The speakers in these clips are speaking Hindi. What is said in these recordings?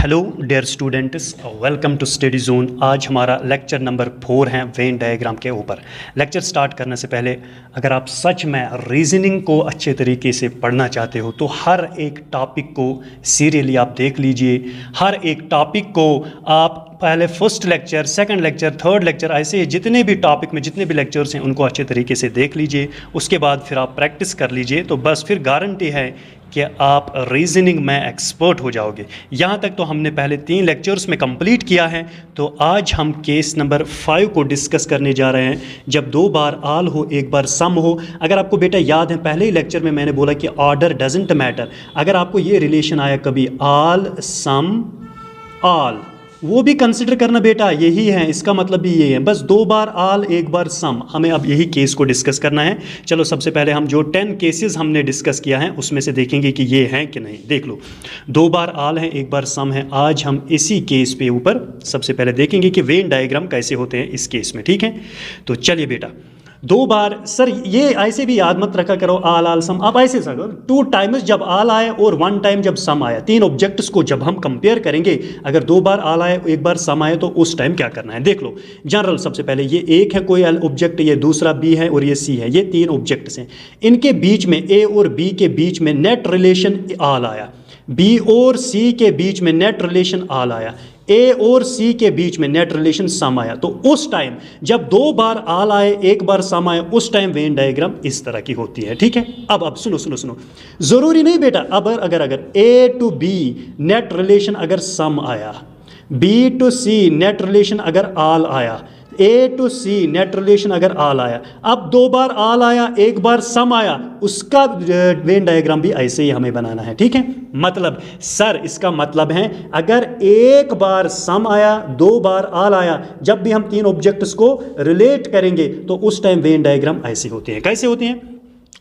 Hello dear students, welcome to study zone. आज हमारा लेक्चर नंबर 4 है वेन डायग्राम के ऊपर। लेक्चर स्टार्ट करने से पहले अगर आप सच में रीजनिंग को अच्छे तरीके से पढ़ना चाहते हो तो हर एक टॉपिक को सीरियली आप देख लीजिए। हर एक टॉपिक को आप पहले first lecture, second lecture, third lecture, ऐसे जितने भी टॉपिक में जितने भी लेक्चर्स हैं उनको अच्छे तरीके से देख लीजिए। उसके बाद फिर आप प्रैक्टिस कर लीजिए, तो बस फिर गारंटी है कि आप रीजनिंग में एक्सपर्ट हो जाओगे। यहाँ तक तो हमने पहले 3 लेक्चर्स में कंप्लीट किया है, तो आज हम केस नंबर 5 को डिस्कस करने जा रहे हैं। जब 2 बार आल हो, 1 बार सम हो। अगर आपको बेटा याद है, पहले ही लेक्चर में मैंने बोला कि ऑर्डर डजंट मैटर। अगर आपको ये रिलेशन आया कभी आल सम आल, वो भी कंसिडर करना बेटा, यही है, इसका मतलब भी यही है। बस 2 बार आल 1 बार सम, हमें अब यही केस को डिस्कस करना है। चलो सबसे पहले हम जो 10 केसेस हमने डिस्कस किया है उसमें से देखेंगे कि ये हैं कि नहीं। देख लो, 2 बार आल है 1 बार सम है। आज हम इसी केस पे ऊपर सबसे पहले देखेंगे कि वेन डायग्राम कैसे होते हैं इस केस में, ठीक है। तो चलिए बेटा, 2 बार सर ये ऐसे भी याद मत रखा करो आल आल सम। आप ऐसे सर 2 टाइम्स जब आल आए और 1 टाइम जब सम आया, 3 ऑब्जेक्ट्स को जब हम कंपेयर करेंगे, अगर 2 बार आल आए 1 बार सम आए तो उस टाइम क्या करना है। देख लो जनरल, सबसे पहले ये एक है कोई ऑब्जेक्ट, ये दूसरा बी है और ये सी है। ये 3 ऑब्जेक्ट्स हैं, इनके बीच में ए और बी के बीच में नेट रिलेशन आल आया। बी और सी के बीच में नेट रिलेशन आल आया। ए और सी के बीच में नेट रिलेशन सम आया। तो उस टाइम जब 2 बार आल आए 1 बार सम आए, उस टाइम वेन डायग्राम इस तरह की होती है, ठीक है। अब सुनो, जरूरी नहीं बेटा, अब अगर A to B net relation अगर सम आया, B to C net relation अगर आल आया, A to C net relation अगर आल आया, अब 2 बार आल आया 1 बार सम आया, उसका वेन डायग्राम भी ऐसे ही हमें बनाना है, ठीक है। मतलब सर इसका मतलब है अगर 1 बार सम आया 2 बार आल आया, जब भी हम 3 ऑब्जेक्ट्स को रिलेट करेंगे तो उस टाइम वेन डायग्राम ऐसे होते हैं। कैसे होते हैं?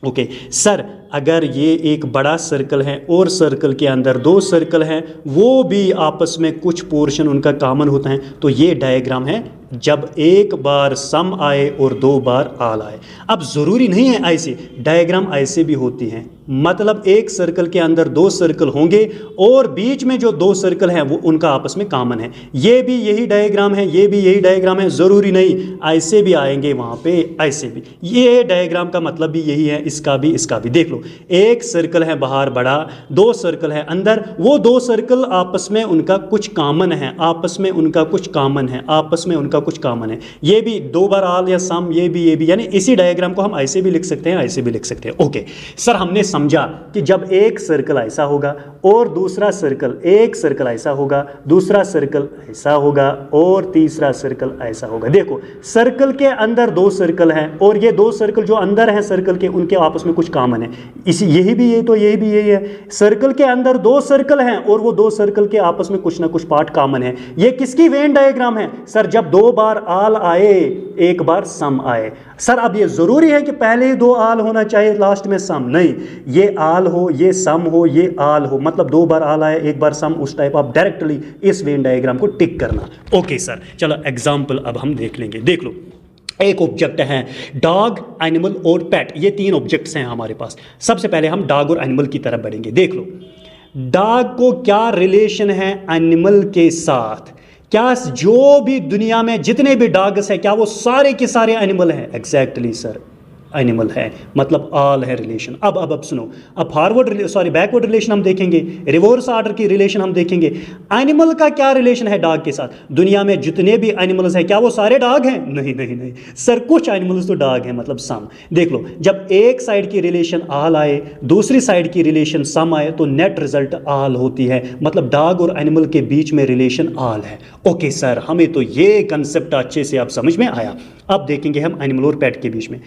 ओके सर, अगर ये एक बड़ा सर्कल है और सर्कल के अंदर 2 सर्कल हैं, वो भी आपस में कुछ पोर्शन उनका कॉमन होता है, तो ये डायग्राम है जब 1 बार सम आए और 2 बार आल आए। अब ज़रूरी नहीं है ऐसे, डायग्राम ऐसे भी होती हैं। मतलब एक सर्कल के अंदर 2 सर्कल होंगे और बीच में जो 2 सर्कल हैं वो उनका आपस में कॉमन है। ये भी यही डायग्राम है, ये भी यही डायग्राम है। ज़रूरी नहीं, ऐसे भी आएंगे वहाँ पे, ऐसे भी। ये डायग्राम का मतलब भी यही है, इसका भी इसका भी। देख लो, एक सर्कल है बाहर बड़ा, 2 सर्कल है अंदर, वो 2 सर्कल आपस में उनका कुछ कॉमन है, आपस में उनका कुछ कॉमन है, आपस में उनका कुछ कॉमन है। ये भी 2 बार आल या सम, ये भी, यानी इसी डायग्राम को हम ऐसे भी लिख सकते हैं, ऐसे भी लिख सकते हैं। ओके सर, हमने समझा कि जब एक सर्कल ऐसा होगा और दूसरा सर्कल, एक सर्कल ऐसा होगा, दूसरा सर्कल ऐसा होगा और तीसरा सर्कल ऐसा होगा। देखो सर्कल के अंदर 2 सर्कल हैं और ये 2 सर्कल जो अंदर हैं सर्कल के, उनके आपस में कुछ कॉमन है। इसी यही भी ये, तो यही भी यही है। सर्कल के अंदर 2 सर्कल हैं और वो 2 सर्कल के आपस में कुछ ना कुछ पार्ट कॉमन है। ये किसकी वेन डायग्राम है? सर जब 2 बार आल आए 1 बार सम आए। सर अब ये जरूरी है कि पहले ही 2 आल होना चाहिए, लास्ट में सम? नहीं, ये आल हो, ये सम हो, ये आल हो, मतलब 2 बार आल आए 1 बार सम, उस टाइप आप डायरेक्टली इस वेन डायग्राम को टिक करना। ओके सर, चलो एग्जाम्पल अब हम देख लेंगे। देख लो, एक ऑब्जेक्ट है डॉग, एनिमल और पेट। ये 3 ऑब्जेक्ट्स हैं हमारे पास। सबसे पहले हम डॉग और एनिमल की तरफ बढ़ेंगे। देख लो, डॉग को क्या रिलेशन है एनिमल के साथ? क्या जो भी दुनिया में जितने भी डॉग्स हैं, क्या वो सारे के सारे एनिमल हैं? एग्जैक्टली सर, एनिमल है, मतलब ऑल है रिलेशन। अब सुनो, अब बैकवर्ड रिलेशन हम देखेंगे, रिवर्स ऑर्डर की रिलेशन हम देखेंगे। एनिमल का क्या रिलेशन है डॉग के साथ? दुनिया में जितने भी एनिमल्स हैं, क्या वो सारे डॉग हैं? नहीं सर, कुछ एनिमल्स तो डॉग हैं, मतलब सम। देख लो, जब एक साइड की रिलेशन ऑल आए, दूसरी साइड की रिलेशन सम आए, तो नेट रिजल्ट ऑल होती है, मतलब डॉग और एनिमल के बीच में रिलेशन ऑल है। ओके सर, हमें तो ये कंसेप्ट अच्छे से अब समझ में आया। अब देखेंगे हम एनिमल और पेट के बीच में,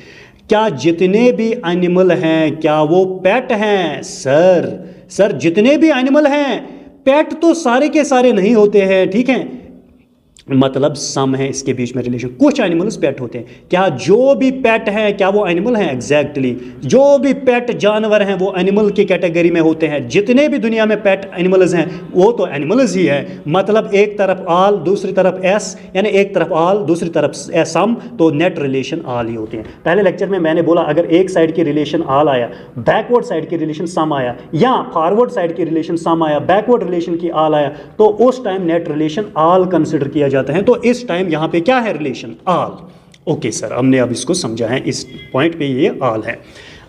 क्या जितने भी एनिमल हैं क्या वो पेट हैं? सर जितने भी एनिमल हैं, पेट तो सारे के सारे नहीं होते हैं, ठीक हैं। मतलब सम है इसके बीच में रिलेशन। कुछ एनिमल्स पेट होते हैं, क्या जो भी पेट है क्या वो एनिमल हैं? एग्जैक्टली जो भी पेट जानवर हैं वो एनिमल की कैटेगरी में होते हैं। जितने भी दुनिया में पेट एनिमल्स हैं वो तो एनिमल्स ही है। मतलब एक तरफ आल दूसरी तरफ एस, यानी एक तरफ आल दूसरी तरफ सम, तो नेट रिलेशन आल ही होते हैं। पहले लेक्चर में मैंने बोला अगर एक साइड की रिलेशन आल आया, बैकवर्ड साइड की रिलेशन सम आया, या फॉरवर्ड साइड की रिलेशन सम आया, बैकवर्ड रिलेशन की आल आया, तो उस टाइम नेट रिलेशन आल कंसिडर किया जाते हैं। तो इस टाइम यहां पे क्या है? रिलेशन आल। ओके सर, हमने अब इसको समझा है, इस पॉइंट पे ये आल है।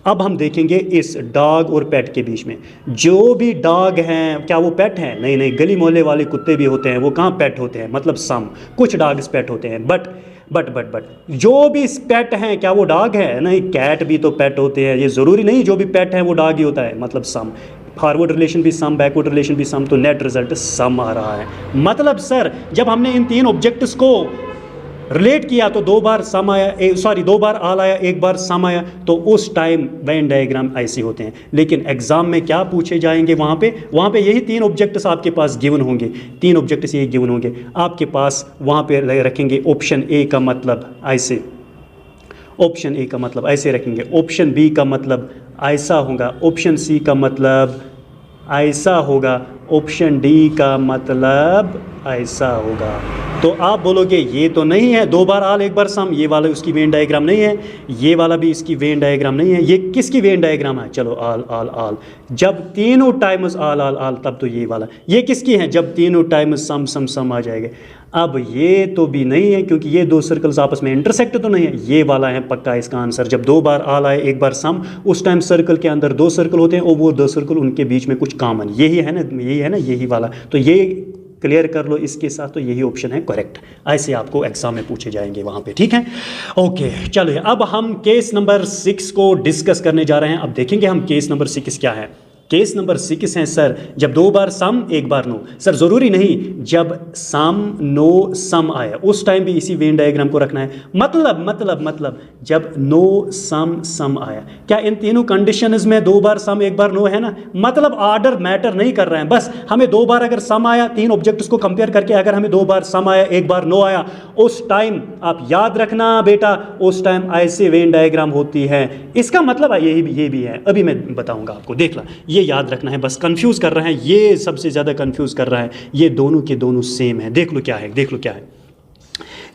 अब हम देखेंगे इस डॉग और पेट के बीच में। जो भी डॉग हैं क्या वो पेट हैं? नहीं नहीं, गली मोहल्ले वाले कुत्ते भी होते हैं, वो कहाँ पेट होते हैं? मतलब सम, कुछ डॉग्स पेट होते हैं। बट जो भी पेट हैं क्या वो डॉग है? नहीं, कैट भी तो पेट होते हैं। ये ज़रूरी नहीं जो भी पेट है वो डॉग ही होता है। मतलब सम, फॉरवर्ड रिलेशन भी सम, बैकवर्ड रिलेशन भी सम, तो नेट रिजल्ट सम आ रहा है। मतलब सर जब हमने इन तीन ऑब्जेक्ट्स को रिलेट किया तो दो बार सम आया, दो बार आल आया, एक बार सम आया, तो उस टाइम वेन डायग्राम ऐसे होते हैं। लेकिन एग्जाम में क्या पूछे जाएंगे? वहाँ पे यही तीन ऑब्जेक्ट्स आपके पास गिवन होंगे, तीन ऑब्जेक्ट्स यही गिवन होंगे आपके पास। वहाँ पे रखेंगे ऑप्शन ए का मतलब ऐसे, ऑप्शन ए का मतलब ऐसे रखेंगे, ऑप्शन बी का मतलब ऐसा होगा, ऑप्शन सी का मतलब ऐसा होगा, ऑप्शन डी का मतलब ऐसा होगा। तो आप बोलोगे ये तो नहीं है, दो बार आल एक बार सम, ये वाला उसकी वेन डायग्राम नहीं है, ये वाला भी इसकी वेन डायग्राम नहीं है, ये किसकी वेन डायग्राम है? चलो आल आल आल, जब तीनों टाइम्स आल आल आल तब तो ये वाला। ये किसकी है? जब तीनों टाइम्स सम सम सम आ जाएंगे। अब ये तो भी नहीं है क्योंकि ये दो सर्कल्स आपस में इंटरसेक्ट तो नहीं है। ये वाला है पक्का इसका आंसर। जब दो बार आल आए एक बार सम, उस टाइम सर्कल के अंदर दो सर्कल होते हैं और वो दो सर्कल उनके बीच में कुछ कॉमन, यही है ना, यही वाला। तो ये क्लियर कर लो इसके साथ, तो यही ऑप्शन है करेक्ट। ऐसे आपको एग्जाम में पूछे जाएंगे वहाँ पे, ठीक है। ओके चलो, अब हम केस नंबर 6 को डिस्कस करने जा रहे हैं। अब देखेंगे हम केस नंबर 6 क्या है। केस नंबर 6 है सर, जब दो बार सम एक बार नो। सर ज़रूरी नहीं, जब सम नो सम आया उस टाइम भी इसी वेन डायग्राम को रखना है। मतलब जब नो सम सम आया, क्या इन तीनों कंडीशंस में दो बार सम एक बार नो है ना? मतलब ऑर्डर मैटर नहीं कर रहे हैं, बस हमें दो बार अगर सम आया, तीन ऑब्जेक्ट्स को कंपेयर करके अगर हमें दो बार सम आया एक बार नो आया, उस टाइम आप याद रखना बेटा, उस टाइम ऐसे वेन डायग्राम होती है। इसका मतलब ये भी है, अभी मैं बताऊंगा आपको, देख ला, ये याद रखना है। बस कंफ्यूज कर रहे हैं, ये सबसे ज़्यादा कंफ्यूज कर रहा है। ये दोनों के दोनों सेम है। देख लो क्या है,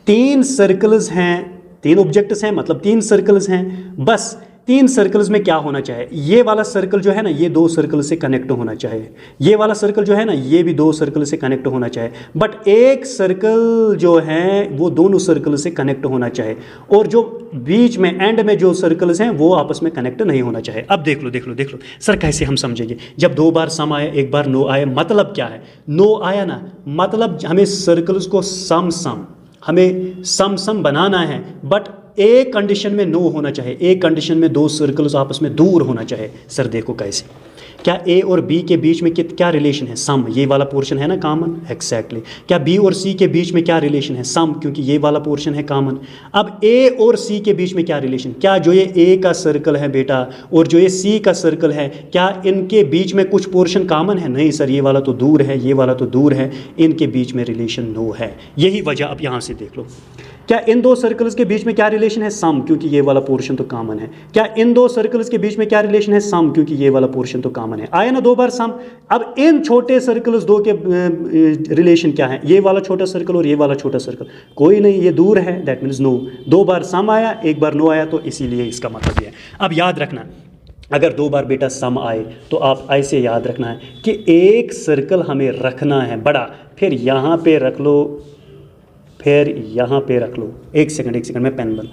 तीन सर्कल्स हैं, तीन ऑब्जेक्ट्स हैं, मतलब तीन सर्कल्स हैं। बस तीन सर्कल्स में क्या होना चाहिए? ये वाला सर्कल जो है ना, ये दो सर्कल से कनेक्ट होना चाहिए। ये वाला सर्कल जो है ना, ये भी दो सर्कल से कनेक्ट होना चाहिए। बट एक सर्कल जो है वो दोनों सर्कल से कनेक्ट होना चाहिए, और जो बीच में एंड में जो सर्कल्स हैं वो आपस में कनेक्ट नहीं होना चाहिए। अब देख लो सर कैसे हम समझेंगे? जब दो बार सम आया एक बार नो आया, मतलब क्या है? नो आया ना, मतलब हमें सर्कल्स को हमें सम बनाना है, बट एक कंडीशन में नो होना चाहिए, एक कंडीशन में दो सर्कल्स आपस में दूर होना चाहिए। सर देखो कैसे, क्या ए और बी के बीच में क्या रिलेशन है? सम, ये वाला पोर्शन है ना कॉमन, एग्जैक्टली। क्या बी और सी के बीच में क्या रिलेशन है? सम, क्योंकि ये वाला पोर्शन है कॉमन। अब ए और सी के बीच में क्या रिलेशन? क्या जो ये ए का सर्कल है बेटा और जो ये सी का सर्कल है, क्या इनके बीच में कुछ पोर्शन कॉमन है? नहीं सर, ये वाला तो दूर है, ये वाला तो दूर है, इनके बीच में रिलेशन नो है। यही वजह, अब यहाँ से देख लो, क्या इन दो सर्कल्स के बीच में क्या रिलेशन है? सम, क्योंकि ये वाला पोर्शन तो कॉमन है। क्या इन दो सर्कल्स के बीच में क्या रिलेशन है? सम, क्योंकि ये वाला पोर्शन तो कॉमन है। आया ना दो बार सम। अब इन छोटे सर्कल्स दो के रिलेशन क्या है? ये वाला छोटा सर्कल और ये वाला छोटा सर्कल, कोई नहीं, ये दूर है, दैट मीन्स नो। दो बार सम आया एक बार नो आया, तो इसीलिए इसका मतलब ये है। अब याद रखना, अगर दो बार बेटा सम आए तो आप ऐसे याद रखना है कि एक सर्कल हमें रखना है बड़ा, फिर यहाँ पे रख लो, फिर यहाँ पे रख लो। एक सेकंड में पेन बन।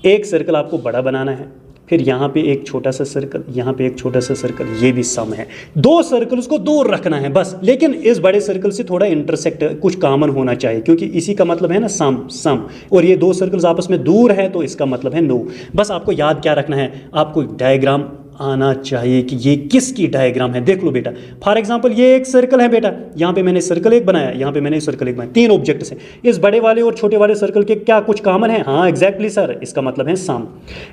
एक सर्कल आपको बड़ा बनाना है, फिर यहाँ पे एक छोटा सा सर्कल, यहाँ पे एक छोटा सा सर्कल, ये भी सम है। दो सर्कल्स को दूर रखना है बस, लेकिन इस बड़े सर्कल से थोड़ा इंटरसेक्ट कुछ कॉमन होना चाहिए, क्योंकि इसी का मतलब है ना सम, और ये दो सर्कल्स आपस में दूर है तो इसका मतलब है नो। बस आपको याद क्या रखना है, आपको डायग्राम आना चाहिए कि ये किसकी डायग्राम है। देख लो बेटा, फॉर एग्जांपल ये एक सर्कल है बेटा, यहाँ पे मैंने सर्कल एक बनाया, यहाँ पे मैंने सर्कल एक बनाया, 3 ऑब्जेक्ट्स हैं। इस बड़े वाले और छोटे वाले सर्कल के क्या कुछ कॉमन है? हाँ एग्जैक्टली सर, इसका मतलब है सम।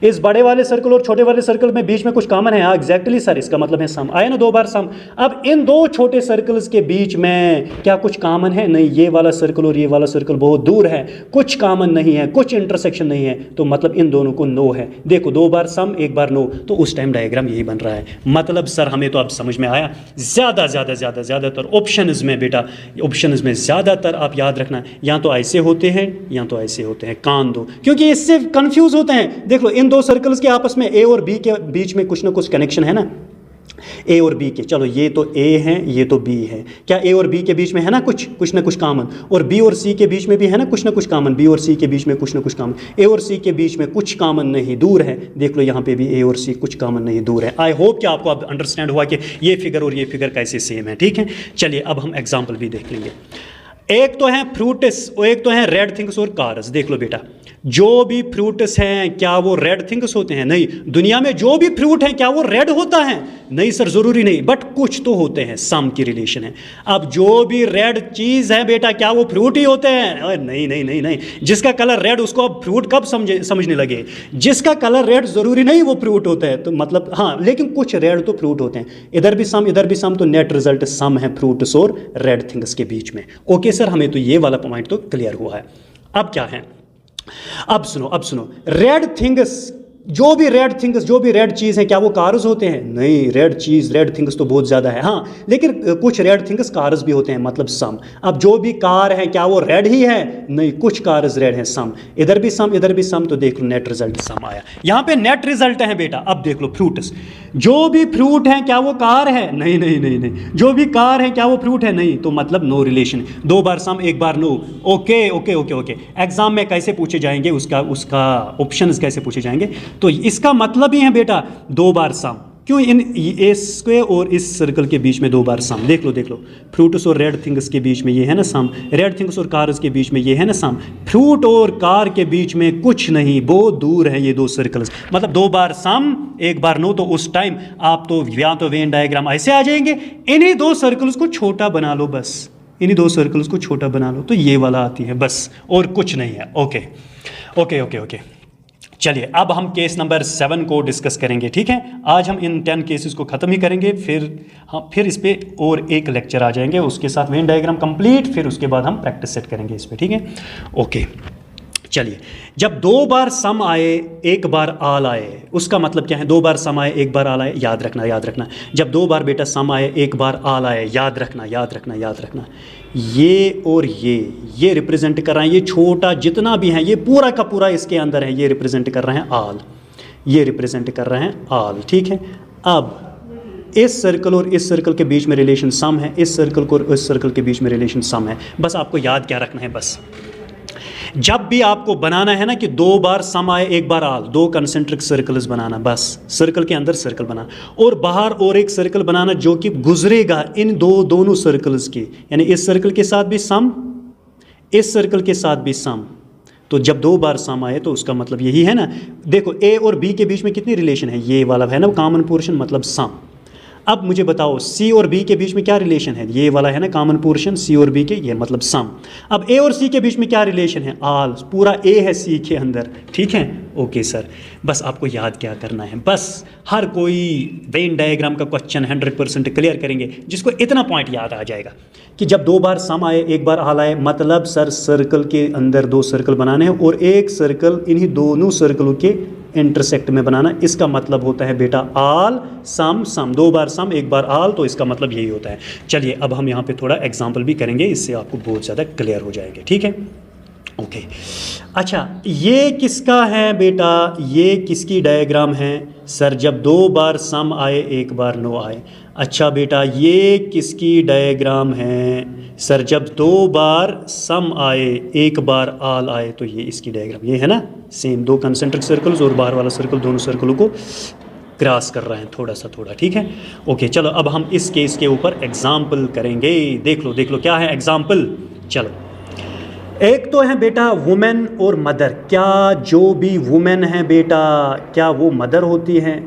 इस बड़े वाले सर्कल और छोटे वाले सर्कल में बीच में कुछ कॉमन है? हाँ एग्जैक्टली सर, इसका मतलब है सम। आया ना 2 बार सम। अब इन 2 छोटे सर्कल्स के बीच में क्या कुछ कॉमन है? नहीं, ये वाला सर्कल और ये वाला सर्कल बहुत दूर है, कुछ कॉमन नहीं है, कुछ इंटरसेक्शन नहीं है, तो मतलब इन दोनों को नो है। देखो 2 बार सम 1 बार नो, तो उस टाइम डायग्राम यही बन रहा है। मतलब सर हमें तो अब समझ में आया, ज़्यादातर ऑप्शंस में बेटा, ऑप्शंस में ज़्यादातर आप याद रखना, या तो ऐसे होते हैं या तो ऐसे होते हैं, कान दो, क्योंकि इससे कंफ्यूज होते हैं। देख लो इन 2 सर्कल्स के आपस में ए और बी के बीच में कुछ ना कुछ कनेक्शन है ना, ए और बी के, चलो ये तो ए है ये तो बी है, क्या ए और बी के बीच में है ना कुछ ना कुछ कॉमन, और बी और सी के बीच में भी है ना कुछ कॉमन, बी और सी के बीच में कुछ ना कुछ कॉमन, ए और सी के बीच में कुछ कॉमन नहीं, दूर है। देख लो यहाँ पे भी ए और सी कुछ कॉमन नहीं, दूर है। आई होप कि आपको अब अंडरस्टैंड हुआ कि ये फिगर और ये फिगर कैसे सेम है, ठीक है। चलिए अब हम एग्जाम्पल भी देख लेंगे। एक तो है फ्रूट्स और एक तो है रेड थिंग्स और कार्स। देख लो बेटा, जो भी फ्रूट्स हैं क्या वो रेड थिंग्स होते हैं? नहीं। दुनिया में जो भी फ्रूट हैं क्या वो रेड होता है? नहीं सर, जरूरी नहीं, बट कुछ तो होते हैं, सम की रिलेशन है। अब जो भी रेड चीज है बेटा क्या वो फ्रूट ही होते हैं? नहीं नहीं नहीं नहीं, जिसका कलर रेड उसको अब फ्रूट कब समझने लगे? जिसका कलर रेड जरूरी नहीं वो फ्रूट होता है, तो मतलब हाँ, लेकिन कुछ रेड तो फ्रूट होते हैं। इधर भी सम इधर भी सम, तो नेट रिजल्ट सम है फ्रूट्स और रेड थिंग्स के बीच में। ओके सर, हमें तो ये वाला पॉइंट तो क्लियर हुआ है। अब क्या है, अब सुनो, रेड थिंग्स, जो भी रेड चीज़ है क्या वो कार्स होते हैं? नहीं, रेड थिंग्स तो बहुत ज़्यादा है, हाँ, लेकिन कुछ रेड थिंग्स कार्स भी होते हैं, मतलब सम। अब जो भी कार है क्या वो रेड ही है? नहीं, कुछ कार्स रेड हैं, सम। इधर भी सम इधर भी सम, तो देख लो नेट रिजल्ट सम आया। यहाँ पे नेट रिजल्ट है बेटा। अब देख लो फ्रूट्स, जो भी फ्रूट है क्या वो कार है? नहीं नहीं नहीं नहीं, जो भी कार है क्या वो फ्रूट है? नहीं, तो मतलब नो रिलेशन। 2 बार सम 1 बार no. Okay okay okay okay, exam में कैसे पूछे जाएंगे, उसका ऑप्शंस कैसे पूछे जाएंगे, तो इसका मतलब ही है बेटा 2 बार सम। क्यों? इन इसके और इस सर्कल के बीच में 2 बार सम। देख लो फ्रूट्स और रेड थिंग्स के बीच में ये है ना सम, रेड थिंग्स और कार्स के बीच में ये है ना सम, फ्रूट और कार के बीच में कुछ नहीं, बहुत दूर है ये 2 सर्कल्स, मतलब 2 बार सम 1 बार नो। तो उस टाइम आप तो या तो वेन डायग्राम ऐसे आ जाएंगे, इन्हीं 2 सर्कल्स को छोटा बना लो, बस इन्हीं 2 सर्कल्स को छोटा बना लो, तो ये वाला आती है बस, और कुछ नहीं है। ओके ओके ओके ओके, चलिए अब हम केस नंबर 7 को डिस्कस करेंगे, ठीक है। आज हम इन 10 केसेस को ख़त्म ही करेंगे, फिर इस पे और एक लेक्चर आ जाएंगे, उसके साथ वेन डायग्राम कंप्लीट, फिर उसके बाद हम प्रैक्टिस सेट करेंगे इस पे, ठीक है। ओके चलिए, जब 2 बार सम आए 1 बार आल आए, उसका मतलब क्या है? 2 बार सम आए 1 बार आल आए, याद रखना। जब 2 बार बेटा सम आए 1 बार आल आए, याद रखना। ये और ये रिप्रेजेंट कर रहे हैं, ये छोटा जितना भी है ये पूरा का पूरा इसके अंदर है, ये रिप्रेजेंट कर रहे हैं आल, ये रिप्रेजेंट कर रहे हैं आल, ठीक है। अब इस सर्कल और इस सर्कल के बीच में रिलेशन सम है, इस सर्कल को और इस सर्कल के बीच में रिलेशन सम है। बस आपको याद क्या रखना है, बस जब भी आपको बनाना है ना कि 2 बार सम आए 1 बार आल, 2 कंसेंट्रिक सर्कल्स बनाना, बस सर्कल के अंदर सर्कल बनाना, और बाहर और एक सर्कल बनाना जो कि गुजरेगा इन दोनों सर्कल्स की, यानी इस सर्कल के साथ भी सम, इस सर्कल के साथ भी सम। तो जब 2 बार सम आए तो उसका मतलब यही है ना। देखो ए और बी के बीच में कितनी रिलेशन है, ये वाला है ना कॉमन पोर्शन, मतलब सम। अब मुझे बताओ सी और बी के बीच में क्या रिलेशन है, ये वाला है ना कॉमन पोर्शन सी और बी के, ये मतलब सम। अब ए और सी के बीच में क्या रिलेशन है, आल, पूरा ए है सी के अंदर, ठीक है। ओके सर, बस आपको याद क्या करना है, बस हर कोई वेन डायग्राम का क्वेश्चन 100% क्लियर करेंगे जिसको इतना पॉइंट याद आ जाएगा कि जब 2 बार सम आए 1 बार आल आए, मतलब सर सर्कल के अंदर 2 सर्कल बनाने हैं और एक सर्कल इन्हीं दोनों सर्कलों के इंटरसेक्ट में बनाना। इसका मतलब होता है बेटा आल सम सम, 2 बार सम 1 बार आल, तो इसका मतलब यही होता है। चलिए अब हम यहाँ पे थोड़ा एग्जाम्पल भी करेंगे, इससे आपको बहुत ज़्यादा क्लियर हो जाएंगे, ठीक है। ओके अच्छा, ये किसका है बेटा, ये किसकी डायग्राम है सर? जब 2 बार सम आए 1 बार नो आए। अच्छा बेटा, ये किसकी डायग्राम है सर? जब 2 बार सम आए 1 बार आल आए, तो ये इसकी डायग्राम, ये है ना सेम, 2 कंसेंट्रिक सर्कल्स और बाहर वाला सर्कल दोनों सर्कलों को क्रॉस कर रहे हैं थोड़ा, ठीक है। ओके चलो अब हम इस केस के ऊपर एग्जाम्पल करेंगे। देख लो क्या है एग्जाम्पल। चलो, एक तो है बेटा वुमेन और मदर। क्या जो भी वुमेन है बेटा क्या वो मदर होती हैं?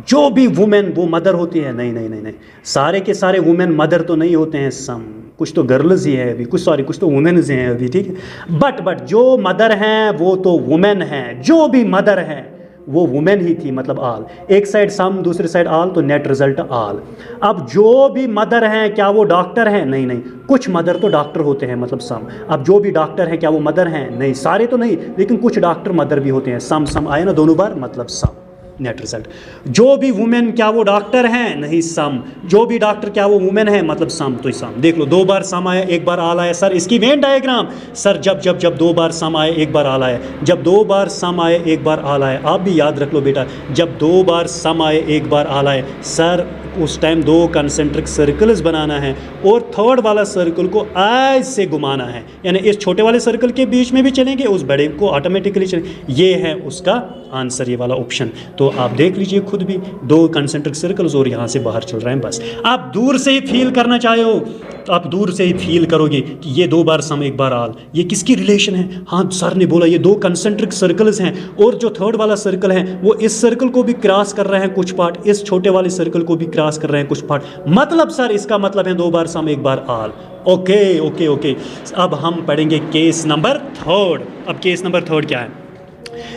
जो भी वुमेन वो मदर होती है? नहीं नहीं नहीं नहीं, सारे के सारे वुमेन मदर तो नहीं होते हैं, सम कुछ तो गर्ल्स ही है अभी, कुछ तो वुमेन्स हैं अभी, ठीक है। बट जो मदर हैं वो तो वुमेन हैं, जो भी मदर हैं वो वुमेन ही थी, मतलब आल। एक साइड सम, दूसरी साइड आल, तो नेट रिजल्ट आल। अब जो भी मदर हैं क्या वो डॉक्टर हैं? नहीं नहीं, कुछ मदर तो डॉक्टर होते हैं, मतलब सम। अब जो भी डॉक्टर हैं क्या वो मदर हैं? नहीं, सारे तो नहीं, लेकिन कुछ डॉक्टर मदर भी होते हैं। सम सम आए ना दोनों बार, मतलब सम, नेट रिजल्ट। जो भी वुमेन क्या वो डॉक्टर हैं? नहीं, सम। जो भी डॉक्टर क्या वो वुमेन है? मतलब सम, तो सम। देख लो, 2 बार सम आया, 1 बार आल आया। सर इसकी वेन डायग्राम, सर जब 2 बार सम आए 1 बार आल आया, जब 2 बार सम आए 1 बार आल आया। आप भी याद रख लो बेटा, जब 2 बार सम आए 1 बार आल आए, सर उस टाइम 2 कंसेंट्रिक सर्कल्स बनाना है और थर्ड वाला सर्कल को ऐसे घुमाना है, यानी इस छोटे वाले सर्कल के बीच में भी चलेंगे, उस बड़े को ऑटोमेटिकली चलेंगे। ये है उसका आंसर, ये वाला ऑप्शन। तो आप देख लीजिए खुद भी, 2 कंसेंट्रिक सर्कल्स और यहाँ से बाहर चल रहे हैं। बस आप दूर से ही फील करना चाहे हो तो आप दूर से ही फील करोगे कि ये 2 बार सम 1 बार आल, ये किसकी रिलेशन है? हाँ, सर ने बोला ये 2 कंसेंट्रिक सर्कल्स हैं और जो थर्ड वाला सर्कल है वो इस सर्कल को भी क्रॉस कर रहे हैं कुछ पार्ट, इस छोटे वाले सर्कल को भी क्रॉस कर रहे हैं कुछ पार्ट, मतलब सर इसका मतलब है 2 बार सम 1 बार आल। Okay okay okay. अब हम पढ़ेंगे केस नंबर 3। अब केस नंबर 3 क्या है?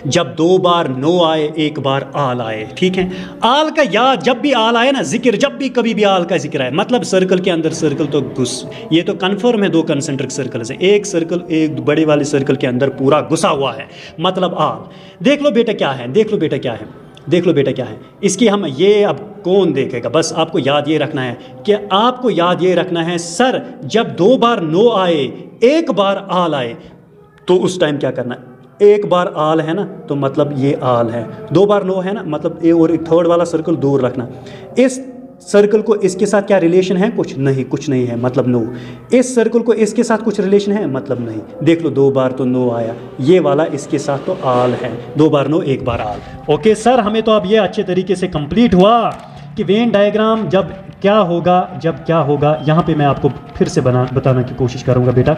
जब 2 बार नो आए 1 बार आल आए, ठीक है। आल का याद, जब भी आल आए ना, जिक्र, जब भी कभी भी आल का जिक्र आए, मतलब सर्कल के अंदर सर्कल तो घुस, ये तो कन्फर्म है 2 कंसेंट्रिक सर्कल से, एक सर्कल एक बड़े वाले सर्कल के अंदर पूरा घुसा हुआ है, मतलब आल। देख लो बेटा क्या है, देख लो बेटा क्या है, देख लो बेटा क्या है। इसकी हम ये अब कौन देखेगा, बस आपको याद ये रखना है कि आपको याद ये रखना है, सर जब 2 बार नो आए 1 बार आल आए तो उस टाइम क्या करना है? 1 बार आल है ना तो मतलब ये आल है, 2 बार नो है ना मतलब ए, और एक थर्ड वाला सर्कल दूर रखना। इस सर्कल को इसके साथ क्या रिलेशन है? कुछ नहीं, कुछ नहीं है, मतलब नो। इस सर्कल को इसके साथ कुछ रिलेशन है? मतलब नहीं। देख लो 2 बार तो नो आया, ये वाला इसके साथ तो आल है, 2 बार नो 1 बार आल। ओके सर, हमें तो अब ये अच्छे तरीके से कंप्लीट हुआ कि वेन डायग्राम जब क्या होगा, जब क्या होगा। यहाँ पे मैं आपको फिर से बताने की कोशिश करूँगा बेटा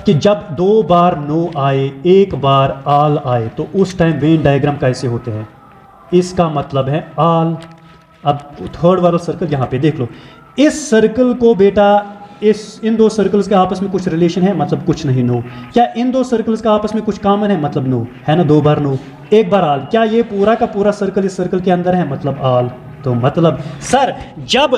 कि जब 2 बार नो आए 1 बार आल आए तो उस टाइम वेन डायग्राम कैसे होते हैं? इसका मतलब है आल। अब थर्ड वाला सर्कल यहाँ पे देख लो, इस सर्कल को बेटा इन 2 सर्कल्स के आपस में कुछ रिलेशन है? मतलब कुछ नहीं, नो। क्या इन 2 सर्कल्स का आपस में कुछ कॉमन है? मतलब नो, है ना, 2 बार नो 1 बार आल। क्या ये पूरा का पूरा सर्कल इस सर्कल के अंदर है? मतलब आल। तो मतलब सर जब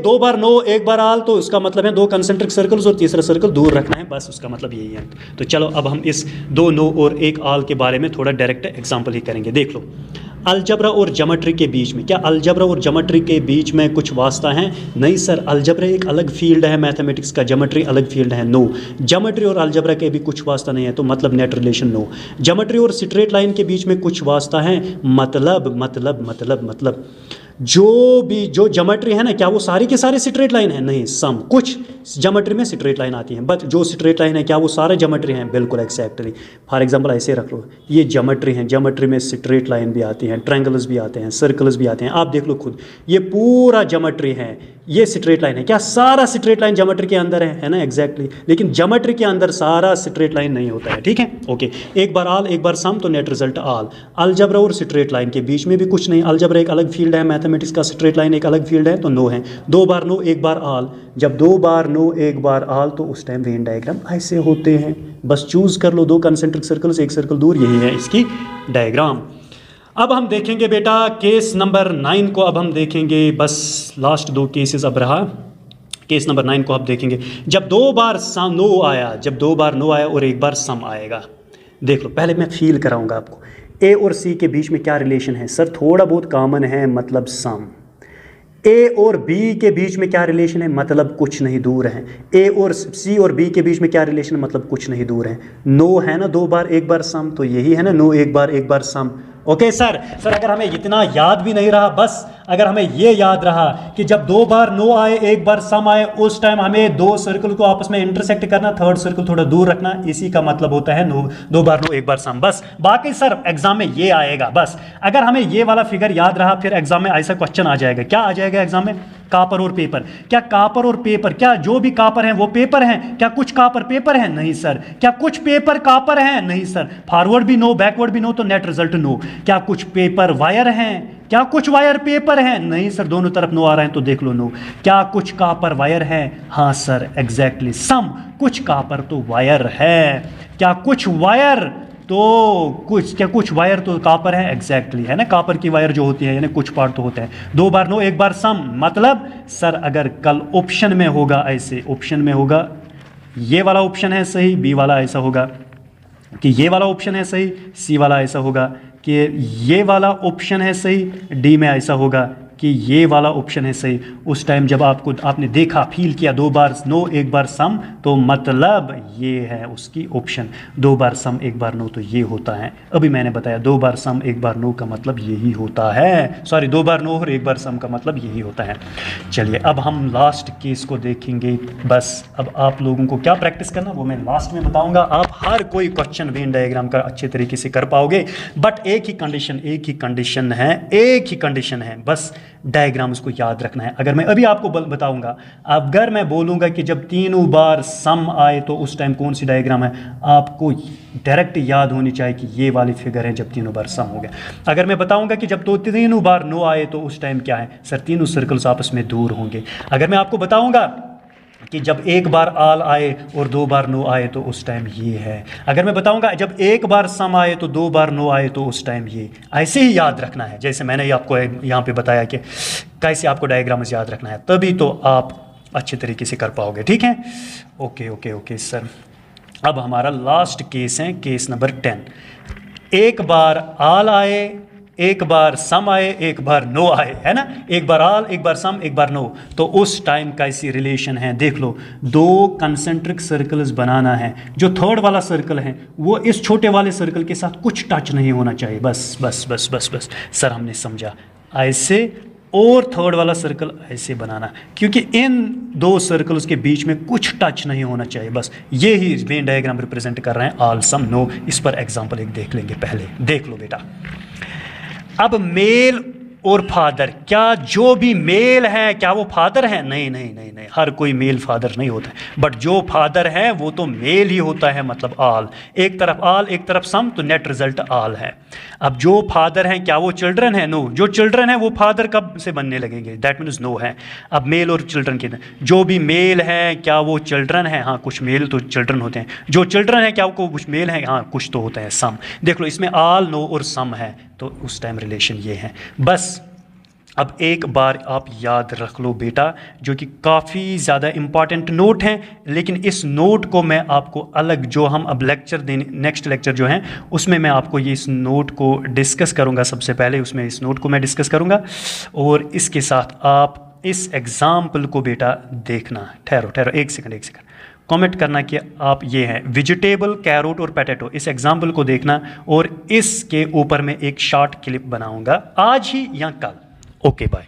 2 बार नो 1 बार आल तो उसका मतलब है 2 कंसेंट्रिक सर्कल्स और तीसरा सर्कल दूर रखना है, बस उसका मतलब यही है। तो चलो अब हम इस 2 नो और 1 आल के बारे में थोड़ा डायरेक्ट एग्जांपल ही करेंगे। देख लो, अलजबरा और ज्योमेट्री के बीच में, क्या अलजबरा और ज्योमेट्री के बीच में कुछ वास्ता है? नहीं सर, अलजबरा एक अलग फील्ड है मैथमेटिक्स का, ज्योमेट्री अलग फील्ड है। नो, ज्योमेट्री और अलजबरा के भी कुछ वास्ता नहीं है, तो मतलब नेट रिलेशन नो। ज्योमेट्री और स्ट्रेट लाइन के बीच में कुछ वास्ता है, मतलब जो ज्योमेट्री है ना, क्या वो सारी के सारे स्ट्रेट लाइन है? नहीं, सम, कुछ ज्योमेट्री में स्ट्रेट लाइन आती है, बट जो स्ट्रेट लाइन है क्या वो सारे ज्योमेट्री हैं? बिल्कुल एक्जैक्टली। फॉर एग्जांपल ऐसे रख लो, ये ज्योमेट्री हैं, ज्योमेट्री में स्ट्रेट लाइन भी आती हैं, ट्रायंगल्स भी आते हैं, सर्कल्स भी आते हैं। आप देख लो खुद, ये पूरा ज्योमेट्री है, ये स्ट्रेट लाइन है। क्या सारा स्ट्रेट लाइन ज्योमेट्री के अंदर है ना? एग्जैक्टली। लेकिन ज्योमेट्री के अंदर सारा स्ट्रेट लाइन नहीं होता है, ठीक है। ओके, 1 बार आल 1 बार सम, तो नेट रिजल्ट आल। अलजबरा और स्ट्रेट लाइन के बीच में भी कुछ नहीं, अलजबरा एक अलग फील्ड है मैथमेटिक्स का, स्ट्रेट लाइन एक अलग फील्ड है, तो नो है। 2 बार नो 1 बार आल, जब 2 बार नो 1 बार आल तो उस टाइम वेन डायग्राम ऐसे होते हैं। बस चूज कर लो 2 कंसेंट्रिक सर्कल्स, 1 सर्कल दूर, यही है इसकी डायग्राम। अब हम देखेंगे बेटा केस नंबर 9 को, अब हम देखेंगे, बस लास्ट 2 केसेस अब रहा। केस नंबर 9 को आप देखेंगे, जब 2 बार नो आया, जब 2 बार नो आया और 1 बार सम आएगा। देख लो, पहले मैं फील कराऊंगा आपको, ए और सी के बीच में क्या रिलेशन है? सर थोड़ा बहुत कॉमन है, मतलब सम। ए और बी के बीच में क्या रिलेशन है? मतलब कुछ नहीं, दूर है। ए और सी और बी के बीच में क्या रिलेशन है? मतलब कुछ नहीं, दूर है। नो है ना, 2 बार 1 बार सम, तो यही है ना, नो 1 बार सम। ओके सर, अगर हमें इतना याद भी नहीं रहा, बस अगर हमें ये याद रहा कि जब 2 बार नो आए 1 बार सम आए, उस टाइम हमें 2 सर्कल को आपस में इंटरसेक्ट करना, थर्ड सर्कल थोड़ा दूर रखना, इसी का मतलब होता है 2 बार नो 1 बार सम। बस बाकी सर एग्जाम में ये आएगा, बस अगर हमें ये वाला फिगर याद रहा फिर एग्जाम में ऐसा क्वेश्चन आ जाएगा। क्या आ जाएगा एग्जाम में? कापर और पेपर। क्या कापर और पेपर, क्या जो भी कापर है वो पेपर है? क्या कुछ कापर पेपर है? नहीं सर। क्या कुछ पेपर कापर है? नहीं सर। फॉरवर्ड भी नो, बैकवर्ड भी नो, तो नेट रिजल्ट नो। क्या कुछ पेपर वायर हैं? क्या कुछ वायर पेपर है? नहीं सर, दोनों तरफ नो आ रहे हैं तो देख लो नो। क्या कुछ कापर वायर है? हाँ सर, एग्जैक्टली सम, कुछ कापर तो वायर है। क्या कुछ वायर तो कुछ, क्या कुछ वायर तो कापर है? एग्जैक्टली है ना, कापर की वायर जो होती है यानी कुछ पार्ट तो होते हैं। 2 बार नो 1 बार सम, मतलब सर अगर कल ऑप्शन में होगा, ऐसे ऑप्शन में होगा, ये वाला ऑप्शन है सही, बी वाला ऐसा होगा कि ये वाला ऑप्शन है सही, सी वाला ऐसा होगा कि ये वाला ऑप्शन है सही, डी में ऐसा होगा कि ये वाला ऑप्शन है सही। उस टाइम जब आपने देखा, फील किया 2 बार नो 1 बार सम, तो मतलब ये है उसकी ऑप्शन। 2 बार सम 1 बार नो तो ये होता है। अभी मैंने बताया 2 बार सम 1 बार नो का मतलब यही होता है। सॉरी, 2 बार नो और 1 बार सम का मतलब यही होता है। चलिए अब हम लास्ट केस को देखेंगे। बस अब आप लोगों को क्या प्रैक्टिस करना वो मैं लास्ट में बताऊंगा। आप हर कोई क्वेश्चन वेन डायग्राम का अच्छे तरीके से कर पाओगे, बट एक ही कंडीशन है, बस डायग्राम उसको याद रखना है। अगर मैं अभी आपको बताऊंगा, अगर मैं बोलूंगा कि जब तीनों बार सम आए तो उस टाइम कौन सी डायग्राम है, आपको डायरेक्ट याद होनी चाहिए कि ये वाली फिगर है जब तीनों बार सम हो गया। अगर मैं बताऊंगा कि जब तो तीनों बार नो आए तो उस टाइम क्या है सर, तीनों सर्कल्स आपस में दूर होंगे। अगर मैं आपको बताऊंगा कि जब 1 बार आल आए और 2 बार नो आए तो उस टाइम ये है। अगर मैं बताऊंगा जब 1 बार सम आए तो 2 बार नो आए तो उस टाइम ये। ऐसे ही याद रखना है, जैसे मैंने ही आपको यहाँ पे बताया कि कैसे आपको डायग्राम्स याद रखना है, तभी तो आप अच्छे तरीके से कर पाओगे। ठीक है, ओके ओके ओके सर। अब हमारा लास्ट केस है, केस नंबर 10। 1 बार आल आए, 1 बार सम आए, 1 बार नो आए, है ना। 1 बार आल, 1 बार सम, 1 बार नो, तो उस टाइम कैसी रिलेशन है देख लो। 2 कंसेंट्रिक सर्कल्स बनाना है। जो थर्ड वाला सर्कल है वो इस छोटे वाले सर्कल के साथ कुछ टच नहीं होना चाहिए। बस बस बस बस बस सर, हमने समझा ऐसे, और थर्ड वाला सर्कल ऐसे बनाना, क्योंकि इन 2 सर्कल्स के बीच में कुछ टच नहीं होना चाहिए। बस ये ही वेन डायग्राम रिप्रेजेंट कर रहे हैं, आल सम नो। इस पर एग्जांपल एक देख लेंगे, पहले देख लो बेटा। अब मेल और फादर, क्या जो भी मेल है क्या वो फादर है? नहीं नहीं नहीं नहीं, हर कोई मेल फादर नहीं होता है, बट जो फादर है वो तो मेल ही होता है, मतलब आल। एक तरफ आल, एक तरफ सम, तो नेट रिजल्ट आल है। अब जो फादर हैं क्या वो चिल्ड्रन है? नो। जो चिल्ड्रन है वो फादर कब से बनने लगेंगे? दैट मीन्स नो है। अब मेल और चिल्ड्रन के जो भी मेल है क्या वो चिल्ड्रन है? हाँ, कुछ मेल तो चिल्ड्रन होते हैं। जो चिल्ड्रन है क्या वो कुछ मेल है? हाँ, कुछ तो होते हैं, सम। देख लो इसमें आल, नो और सम है, तो उस टाइम रिलेशन ये है। बस अब एक बार आप याद रख लो बेटा, जो कि काफ़ी ज़्यादा इम्पॉर्टेंट नोट हैं, लेकिन इस नोट को मैं आपको अलग, जो हम अब लेक्चर देने, नेक्स्ट लेक्चर जो है उसमें मैं आपको ये इस नोट को डिस्कस करूँगा। सबसे पहले उसमें इस नोट को मैं डिस्कस करूँगा, और इसके साथ आप इस एग्ज़ाम्पल को बेटा देखना। ठहरो एक सेकंड कमेंट करना कि आप ये हैं वेजिटेबल, कैरोट और पोटैटो, इस एग्जाम्पल को देखना, और इसके ऊपर मैं एक शॉर्ट क्लिप बनाऊंगा आज ही या कल। Okay bye.